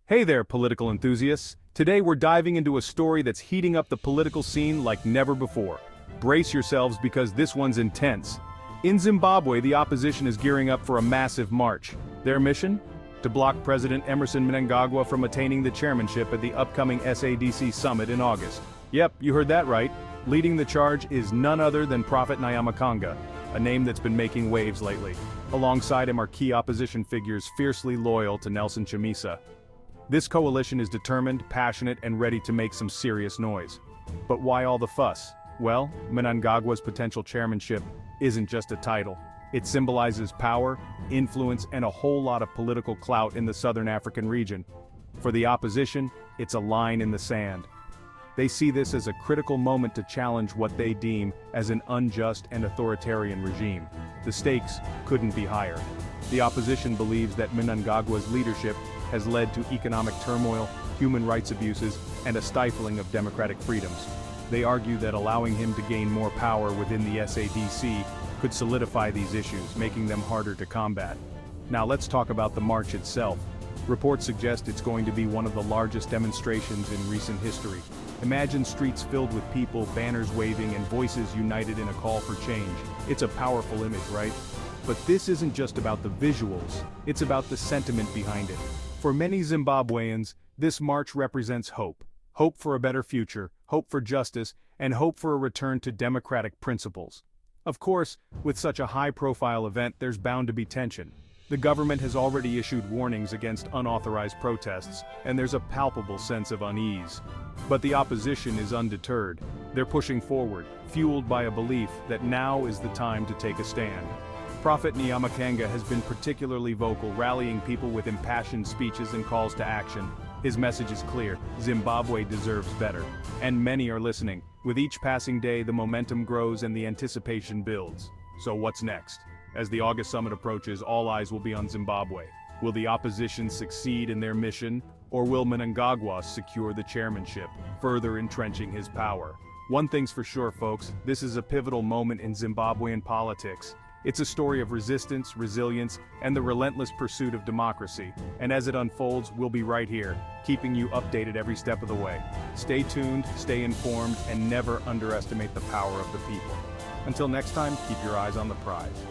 Hey there, political enthusiasts. Today we're diving into a story that's heating up the political scene like never before. Brace yourselves because this one's intense. In Zimbabwe, the opposition is gearing up for a massive march. Their mission? To block President Emmerson Mnangagwa from attaining the chairmanship at the upcoming SADC summit in August. Yep, you heard that right. Leading the charge is none other than Prophet Nyamakanga, a name that's been making waves lately. Alongside him are key opposition figures fiercely loyal to Nelson Chamisa. This coalition is determined, passionate, and ready to make some serious noise. But why all the fuss? Well, Mnangagwa's potential chairmanship isn't just a title. It symbolizes power, influence, and a whole lot of political clout in the southern African region. For the opposition, it's a line in the sand. They see this as a critical moment to challenge what they deem as an unjust and authoritarian regime. The stakes couldn't be higher. The opposition believes that Mnangagwa's leadership has led to economic turmoil, human rights abuses, and a stifling of democratic freedoms. They argue that allowing him to gain more power within the SADC could solidify these issues, making them harder to combat. Now let's talk about the march itself. Reports suggest it's going to be one of the largest demonstrations in recent history. Imagine streets filled with people, banners waving, and voices united in a call for change. It's a powerful image, right? But this isn't just about the visuals, it's about the sentiment behind it. For many Zimbabweans, this march represents hope. Hope for a better future, hope for justice, and hope for a return to democratic principles. Of course, with such a high-profile event, there's bound to be tension. The government has already issued warnings against unauthorized protests, and there's a palpable sense of unease. But the opposition is undeterred. They're pushing forward, fueled by a belief that now is the time to take a stand. Prophet Nyamakanga has been particularly vocal, rallying people with impassioned speeches and calls to action. His message is clear: Zimbabwe deserves better. And many are listening. With each passing day, the momentum grows and the anticipation builds. So what's next? As the August summit approaches, all eyes will be on Zimbabwe. Will the opposition succeed in their mission, or will Mnangagwa secure the chairmanship, further entrenching his power? One thing's for sure, folks, this is a pivotal moment in Zimbabwean politics. It's a story of resistance, resilience, and the relentless pursuit of democracy. And as it unfolds, we'll be right here, keeping you updated every step of the way. Stay tuned, stay informed, and never underestimate the power of the people. Until next time, keep your eyes on the prize.